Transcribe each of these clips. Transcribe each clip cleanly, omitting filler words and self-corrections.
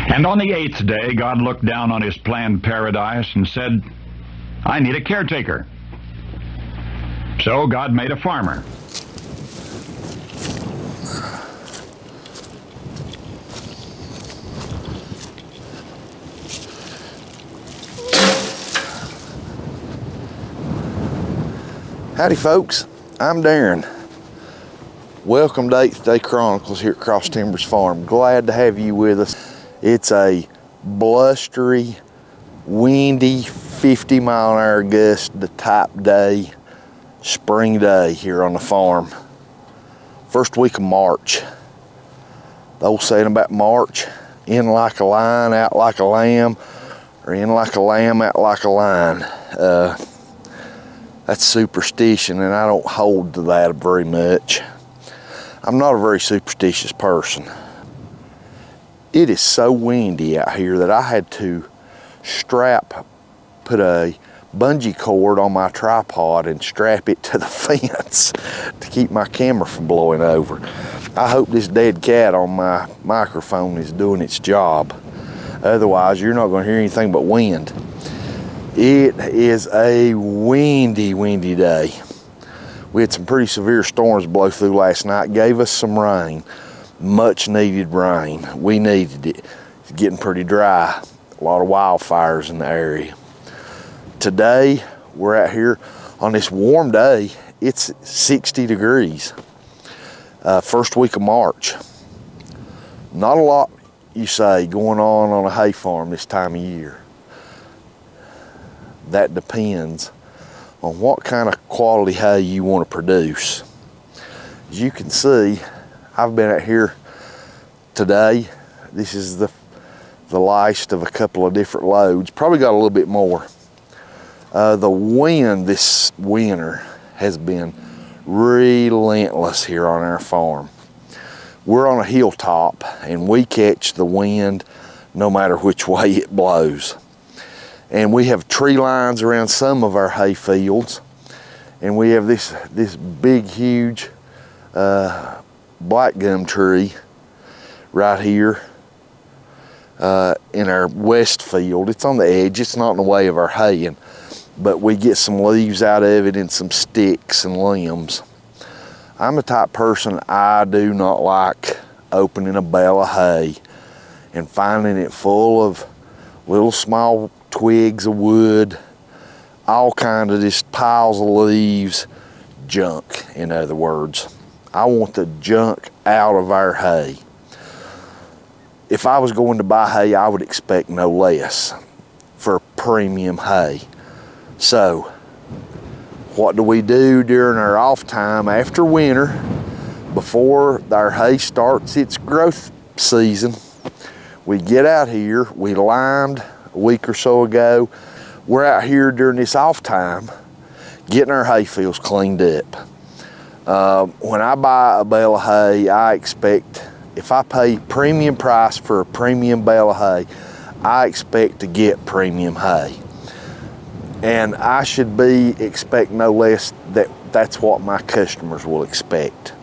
And on the 8th day, God looked down on his planned paradise and said, I need a caretaker. So God made a farmer. Howdy folks, I'm Darren. Welcome to 8th Day Chronicles here at Cross Timbers Farm. Glad to have you with us. It's a blustery, windy, 50-mile-an-hour gust type day, spring day here on the farm. First week of March. The old saying about March, in like a lion, out like a lamb, or in like a lamb, out like a lion. That's superstition, and I don't hold to that very much. I'm not a very superstitious person. It is so windy out here that I had to put a bungee cord on my tripod and strap it to the fence to keep my camera from blowing over. I hope this dead cat on my microphone is doing its job. Otherwise, you're not going to hear anything but wind. It is a windy, windy day. We had some pretty severe storms blow through last night, gave us some rain. Much needed rain. We needed it. It's getting pretty dry. A lot of wildfires in the area. Today, we're out here on this warm day. It's 60 degrees. First week of March. Not a lot, you say, going on a hay farm this time of year. That depends on what kind of quality hay you want to produce. As you can see, I've been out here today. This is the last of a couple of different loads. Probably got a little bit more. The wind this winter has been relentless here on our farm. We're on a hilltop and we catch the wind no matter which way it blows. And we have tree lines around some of our hay fields. And we have this big, huge black gum tree right here in our west field. It's on the edge, it's not in the way of our haying, but we get some leaves out of it and some sticks and limbs. I'm the type of person, I do not like opening a bale of hay and finding it full of little small twigs of wood, all kind of just piles of leaves, junk, in other words. I want the junk out of our hay. If I was going to buy hay, I would expect no less for premium hay. So, what do we do during our off time after winter, before our hay starts its growth season? We get out here, we limed a week or so ago. We're out here during this off time, getting our hay fields cleaned up. When I buy a bale of hay, I expect, if I pay premium price for a premium bale of hay, I expect to get premium hay. And I should expect no less that's what my customers will expect.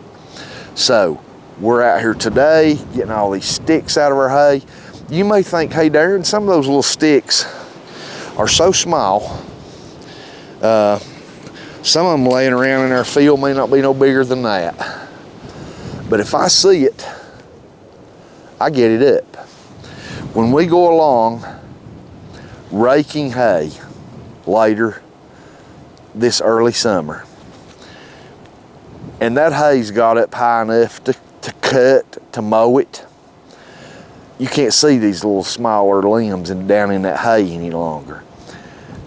So, we're out here today, getting all these sticks out of our hay. You may think, hey Darren, some of those little sticks are so small. Some of them laying around in our field may not be no bigger than that. But if I see it, I get it up. When we go along raking hay later this early summer, and that hay's got up high enough to cut, to mow it, you can't see these little smaller limbs down in that hay any longer.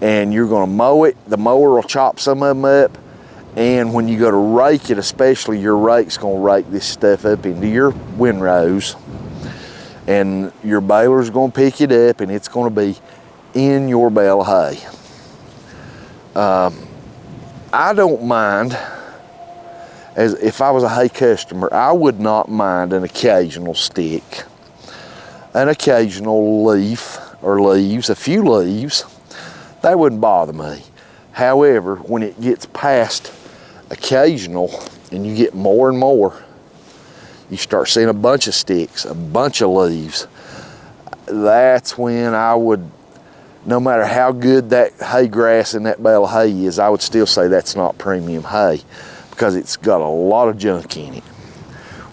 And you're gonna mow it, the mower will chop some of them up, and when you go to rake it, especially, your rake's gonna rake this stuff up into your windrows, and your baler's gonna pick it up, and it's gonna be in your bale of hay. I don't mind, as if I was a hay customer, I would not mind an occasional stick. an occasional leaf or leaves, a few leaves, that wouldn't bother me. However, when it gets past occasional and you get more and more, you start seeing a bunch of sticks, a bunch of leaves, that's when I would, no matter how good that hay grass and that bale of hay is, I would still say that's not premium hay because it's got a lot of junk in it.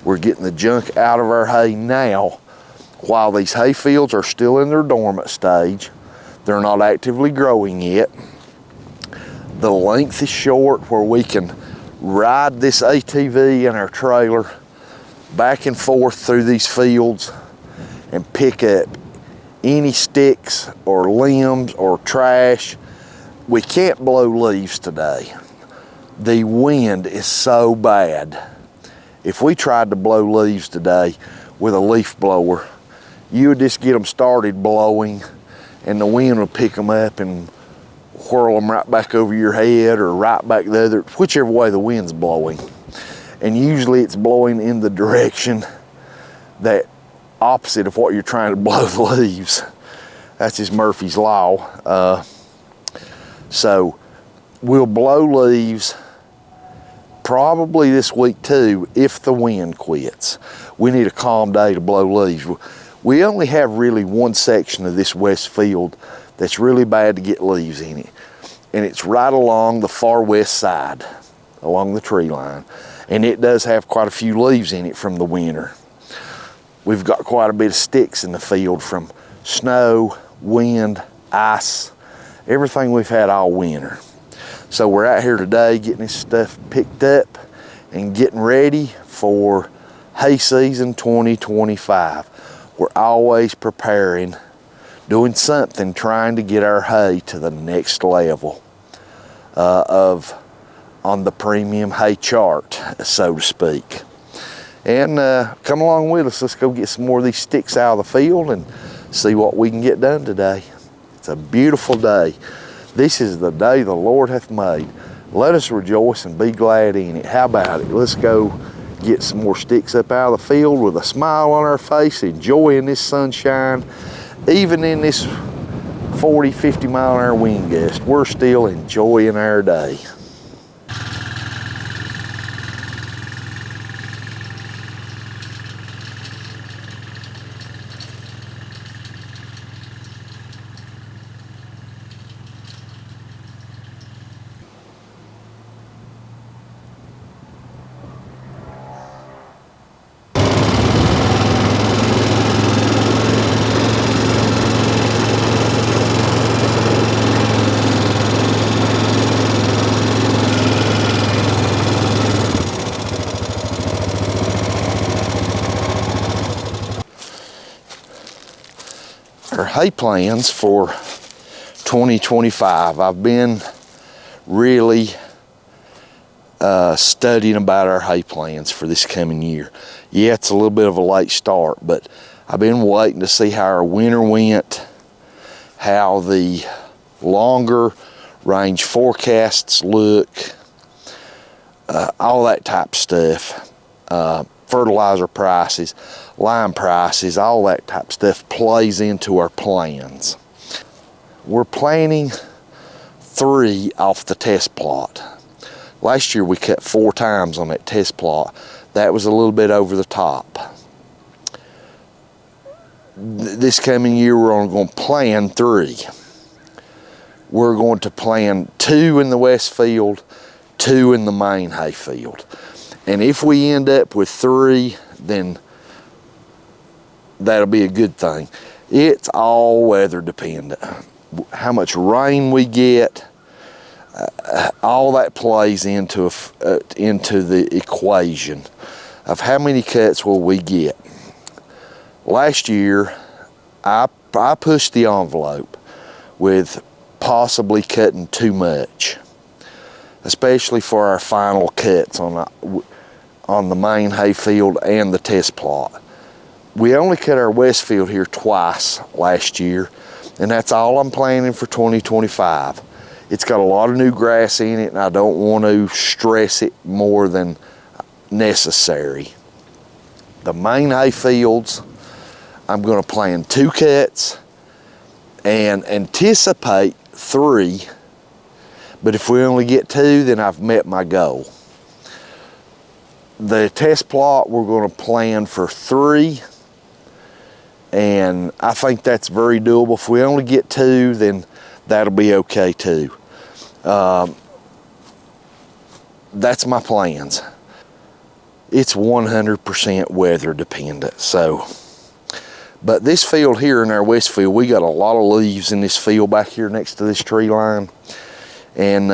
We're getting the junk out of our hay now while these hay fields are still in their dormant stage. They're not actively growing yet. The length is short where we can ride this ATV and our trailer back and forth through these fields and pick up any sticks or limbs or trash. We can't blow leaves today. The wind is so bad. If we tried to blow leaves today with a leaf blower, you would just get them started blowing and the wind would pick them up and whirl them right back over your head or right back the other, whichever way the wind's blowing. And usually it's blowing in the direction that opposite of what you're trying to blow the leaves. That's just Murphy's Law. So we'll blow leaves probably this week too if the wind quits. We need a calm day to blow leaves. We only have really one section of this west field that's really bad to get leaves in it. And it's right along the far west side, along the tree line. And it does have quite a few leaves in it from the winter. We've got quite a bit of sticks in the field from snow, wind, ice, everything we've had all winter. So we're out here today getting this stuff picked up and getting ready for hay season 2025. We're always preparing, doing something, trying to get our hay to the next level on the premium hay chart, so to speak. And come along with us. Let's go get some more of these sticks out of the field and see what we can get done today. It's a beautiful day. This is the day the Lord hath made. Let us rejoice and be glad in it. How about it? Let's go get some more sticks up out of the field with a smile on our face, enjoying this sunshine. Even in this 40, 50 mile an hour wind gust, we're still enjoying our day. Our hay plans for 2025. I've been really studying about our hay plans for this coming year. Yeah, it's a little bit of a late start, but I've been waiting to see how our winter went, how the longer range forecasts look, all that type of stuff. Fertilizer prices, lime prices, all that type of stuff plays into our plans. We're planning 3 off the test plot. Last year we cut 4 times on that test plot. That was a little bit over the top. This coming year we're only going to plan 3. We're going to plan 2 in the west field, 2 in the main hay field. And if we end up with 3, then that'll be a good thing. It's all weather dependent. How much rain we get, all that plays into the equation of how many cuts will we get. Last year, I pushed the envelope with possibly cutting too much, especially for our final cuts on the main hay field and the test plot. We only cut our west field here twice last year, and that's all I'm planning for 2025. It's got a lot of new grass in it, and I don't want to stress it more than necessary. The main hay fields, I'm going to plan 2 cuts and anticipate 3. But if we only get 2, then I've met my goal. The test plot, we're going to plan for 3. And I think that's very doable. If we only get 2, then that'll be okay too. That's my plans. It's 100% weather dependent. So, but this field here in our west field, we got a lot of leaves in this field back here next to this tree line. And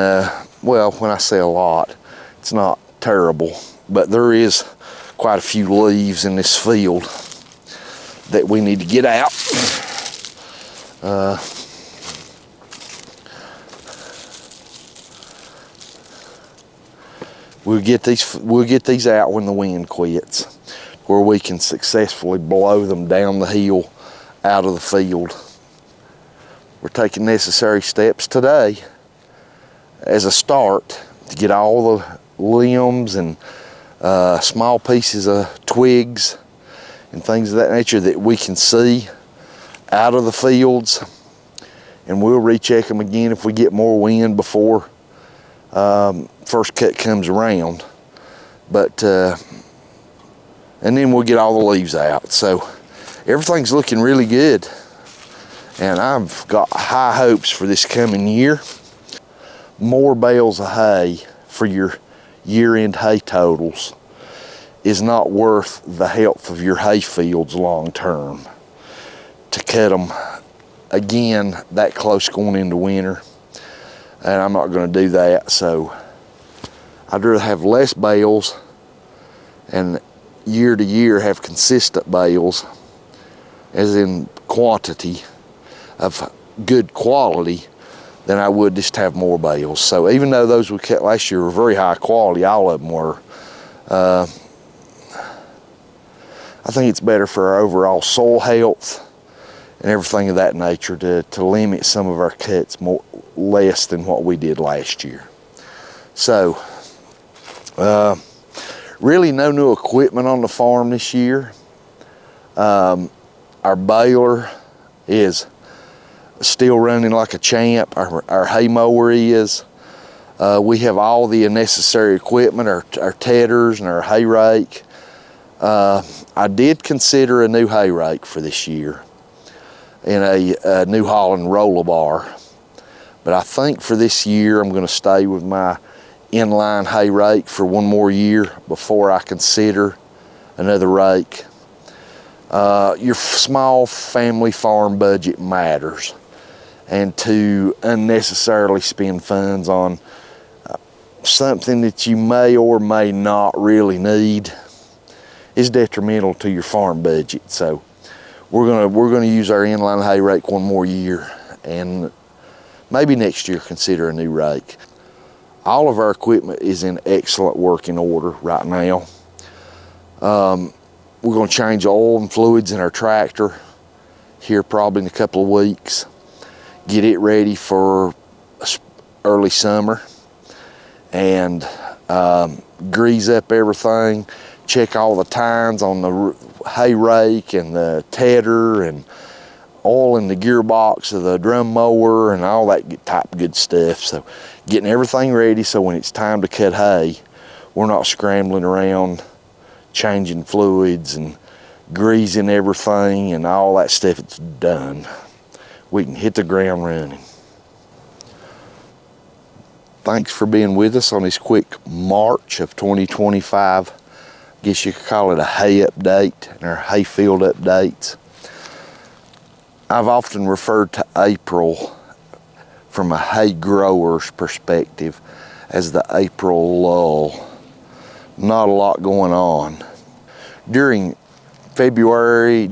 well, when I say a lot, it's not terrible, but there is quite a few leaves in this field that we need to get out. We'll get these out when the wind quits, where we can successfully blow them down the hill out of the field. We're taking necessary steps today as a start to get all the limbs and small pieces of twigs and things of that nature that we can see out of the fields, and we'll recheck them again if we get more wind before first cut comes around. But and then we'll get all the leaves out. So everything's looking really good, and I've got high hopes for this coming year. More bales of hay for your year-end hay totals is not worth the health of your hay fields long term. To cut them again that close going into winter, and I'm not going to do that. So I'd rather have less bales and year to year have consistent bales, as in quantity of good quality, than I would just have more bales. So even though those we cut last year were very high quality, all of them were, I think it's better for our overall soil health and everything of that nature to limit some of our cuts less than what we did last year. So really no new equipment on the farm this year. Our baler is still running like a champ. Our hay mower is. We have all the necessary equipment, our tedders and our hay rake. I did consider a new hay rake for this year in a New Holland roller bar, but I think for this year I'm going to stay with my inline hay rake for one more year before I consider another rake. Your small family farm budget matters, and to unnecessarily spend funds on something that you may or may not really need is detrimental to your farm budget. So we're gonna use our inline hay rake one more year, and maybe next year consider a new rake. All of our equipment is in excellent working order right now. We're gonna change oil and fluids in our tractor here probably in a couple of weeks. Get it ready for early summer, and grease up everything, check all the tines on the hay rake and the tedder, and oil in the gearbox of the drum mower and all that type of good stuff. So getting everything ready so when it's time to cut hay, we're not scrambling around changing fluids and greasing everything and all that stuff. It's done. We can hit the ground running. Thanks for being with us on this quick March of 2025. Guess you could call it a hay update and our hay field updates. I've often referred to April from a hay grower's perspective as the April lull. Not a lot going on. During January,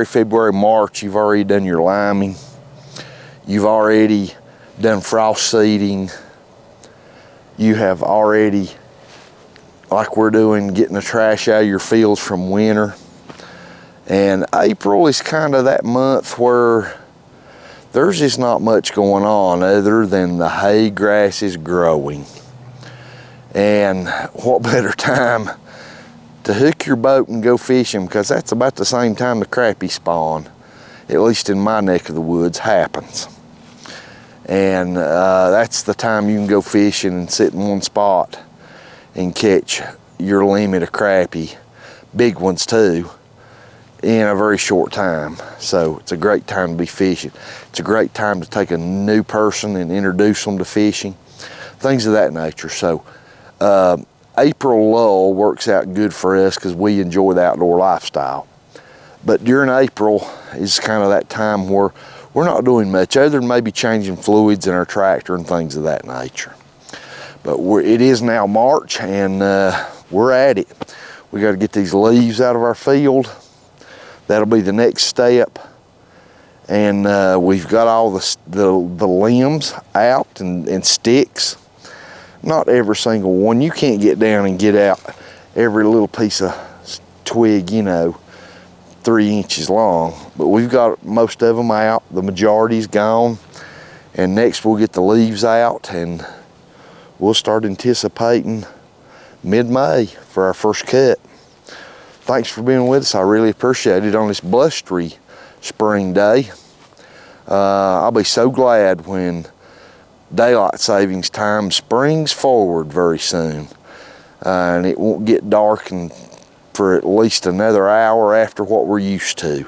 February, March, you've already done your liming. You've already done frost seeding. You have already, like we're doing, getting the trash out of your fields from winter. And April is kind of that month where there's just not much going on other than the hay grass is growing. And what better time to hook your boat and go fishing, because that's about the same time the crappie spawn, at least in my neck of the woods, happens. And that's the time you can go fishing and sit in one spot and catch your limit of crappie, big ones too, in a very short time. So it's a great time to be fishing. It's a great time to take a new person and introduce them to fishing, things of that nature. So April lull works out good for us because we enjoy the outdoor lifestyle. But during April is kind of that time where we're not doing much other than maybe changing fluids in our tractor and things of that nature. But it is now March, and we're at it. We got to get these leaves out of our field. That'll be the next step. And we've got all the limbs out and sticks. Not every single one. You can't get down and get out every little piece of twig, you know, 3 inches long, but we've got most of them out. The majority's gone, and next we'll get the leaves out, and we'll start anticipating mid-May for our first cut. Thanks for being with us. I really appreciate it on this blustery spring day. I'll be so glad when daylight savings time springs forward very soon, and it won't get dark and for at least another hour after what we're used to.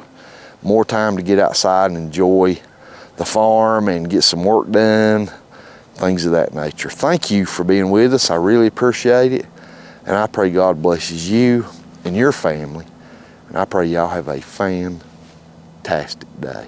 More time to get outside and enjoy the farm and get some work done, things of that nature. Thank you for being with us. I really appreciate it. And I pray God blesses you and your family. And I pray y'all have a fantastic day.